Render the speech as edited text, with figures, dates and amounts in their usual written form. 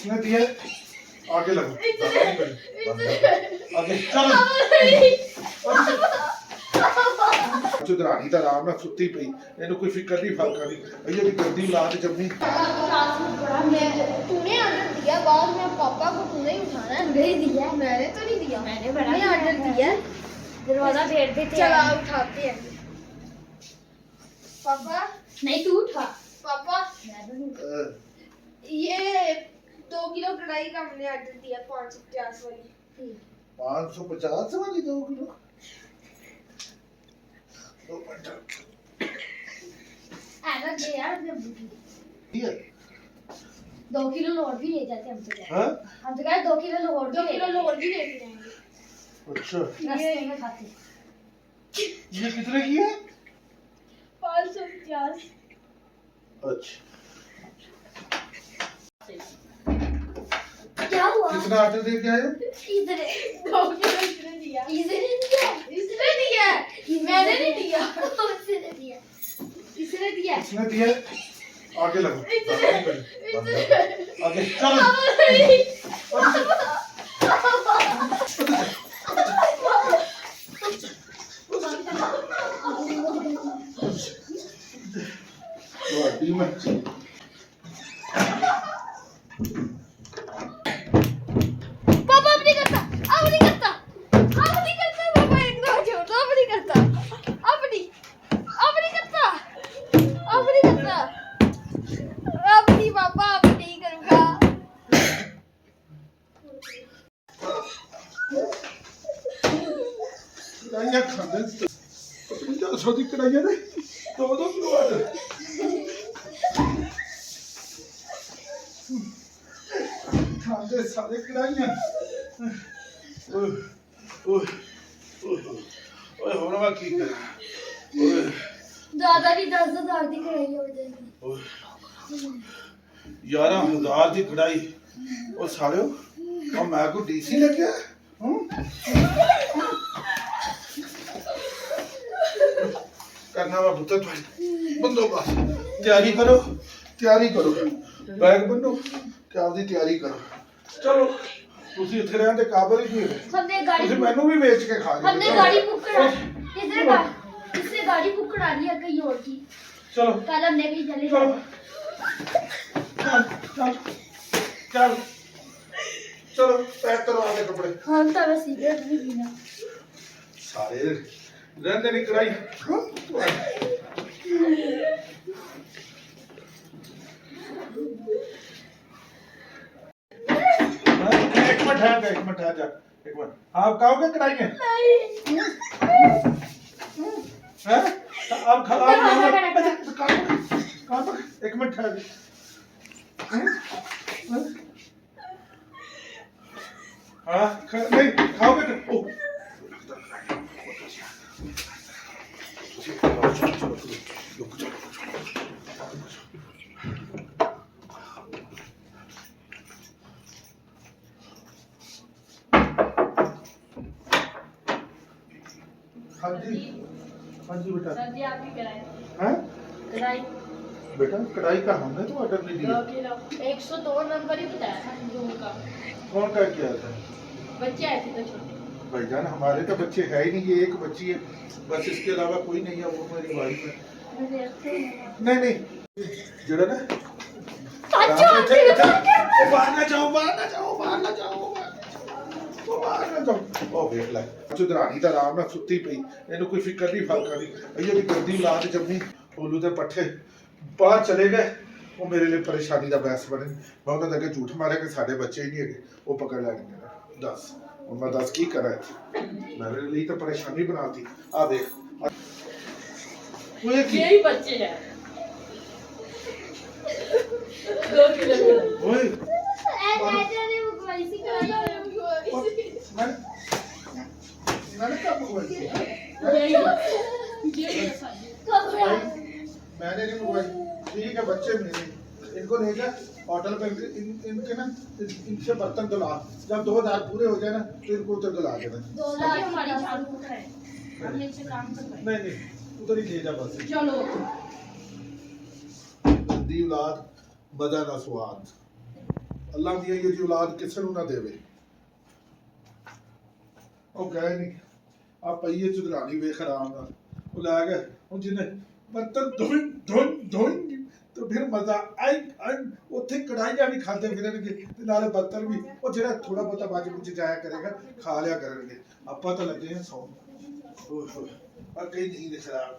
किसने दिया है? आगे लगो आगे चलो चुदरानी दा आराम नाल सुत्ती पई इहनू कोई फिक्र नहीं फाका नहीं अइयो दी गंदी औलाद जम्मी तूने ऑर्डर दिया बाद में पापा को तूने ही उठाना है नहीं दिया मैंने तो नहीं दिया मैंने बड़ा ऑर्डर दिया दरवाजा भेज देते चलो उठाते हैं पापा नहीं तू उठा पापा ये 2 किलो कढ़ाई का हमने ऑर्डर दिया 550 वाली 550 वाली 2 किलो 2 मिनट आना दे यार मैं भूखी ये 2 किलो लोड भी ले जाते हम तो हां हम तो कह 2 किलो लोड 2 किलो लोड भी लेके जाएंगे अच्छा रास्ते में खाते ये कितने की है 550 अच्छा क्या हुआ कितना ऑर्डर दे के आए हो इधर 2 किलो इसने दिया इसने दिया मैंने नहीं दिया उसने दिया इसने दिया किसने दिया है? आगे लगो आगे चलो तो में पापा अब नहीं करता पापा एक दो छोड़ दो अब नहीं करता अब नहीं करता पापा अब नहीं करूंगा कढ़ाइयाँ खाते हैं 50 की कढ़ाइयाँ ने 2 किलो ऑर्डर खाते सारे कढ़ाइयाँ ओए ਹੁਣ ਮੈਂ ਕੀ ਕਰਾਂ ਓਏ दादा की 10,000 की कढ़ाई हो जाएगी 11,000 ਦੀ ਕੜਾਈ ਉਹ ਸਾਲਿਓ ਉਹ ਮੈਂ ਕੋ ਡੀਸੀ ਲੱਗਿਆ करना वा पुत्र बंदोबस्त तैयारी करो बैग बनो क्या आपकी तैयारी करो चलो ਤੁਸੀਂ ਇੱਥੇ ਰਹਿਣ ਦੇ ਕਾਬਿਲ ਹੀ ਨਹੀਂ हमने गाड़ी ਤੁਸੀਂ ਮੈਨੂੰ ਵੀ ਵੇਚ ਕੇ ਖਾ हमने ਜਾਓਗੇ गाड़ी बुक करा इसने गाड़ी बुक करा ली है कहीं और की चलो कल हमने कहीं चले चलो चल चलो पैक करवा दे कपड़े हाँ तब सिगरेट भी पीना सारे रहने नहीं कराई एक मिनट ठहर जा एक मिनट आप खाओगे कढ़ाई में हैं आप एक मिनट ठहर हाँ नहीं खाओगे ओ हाँ जी बेटा सर जी आपकी कढ़ाई हैं कढ़ाई बेटा कढ़ाई का हमने तो ऑर्डर नहीं 2 दिया किलो 102 नंबर ही बताया था रूम का कौन का किया था बच्चे आए थे तो छोटे भाईजान हमारे तो बच्चे है ही नहीं ये एक बच्ची है बस इसके अलावा कोई नहीं है वो मेरी वाइफ है नहीं जरा ना बाहर ना जाओ ओ देख ले चुदरानी दा आराम नाल सुत्ती पई इहनू कोई फिक्र नहीं फाका नहीं अइयो दी गंदी औलाद जम्मी ओलू दे पट्ठे बाहर चले गए वो मेरे लिए परेशानी दा बहस बने मैं उन्होंने अगे झूठ मारे कि साडे बच्चे ही नहीं है वो पकड़ लेंगे दस और मैं दस की करा मेरे लिए तो परेशानी बनाती आ देख वो यही बच्चे हैं 2 किलो ओए मैंने मुकवाई सी कढ़ाई मैंने कब मंगवाई थी? मैंने नहीं मंगवाई ठीक है बच्चे मेरे इनको ले जा होटल पे इनके ना इनसे बर्तन धुला जब 2000 पूरे हो जाए ना तो इनको उधर धुला देना 2000 हमारी चालू है हम इनसे काम करवाएं नहीं उधर ही ले जा बस चलो दी औलाद मजा ना स्वाद ਅੱਲਾ ਦੀ ਇਹ ਜੀ ਔਲਾਦ ਕਿਸੇ ਨੂੰ ਨਾ ਦੇਵੇ। ਉਹ ਗਏ ਨਹੀਂ ਆ ਪਈਏ ਚੁਦਰਾਣੀ ਵੇਖ ਆਰਾਮ ਨਾਲ ਉਹ ਲੈ ਗਏ। ਹੁਣ ਜਿਹਨੇ ਬਰਤਨ ਧੋਈ ਤੇ ਫਿਰ ਮਜ਼ਾ ਆਈ ਉੱਥੇ ਕੜਾਈਆਂ ਵੀ ਖਾਂਦੇ ਫਿਰਨਗੇ ਤੇ ਨਾਲੇ ਬਰਤਨ ਵੀ ਉਹ ਜਿਹੜਾ ਥੋੜਾ ਬਹੁਤਾ ਬਚ ਬੁਚ ਜਾਇਆ ਕਰੇਗਾ ਖਾ ਲਿਆ ਕਰਨਗੇ। ਆਪਾਂ ਤਾਂ ਲੱਗੇ ਹਾਂ ਸੌਣ। ਓਏ ਹੋਏ ਆ ਕਈ ਨੀਂਦ ਖਰਾਬ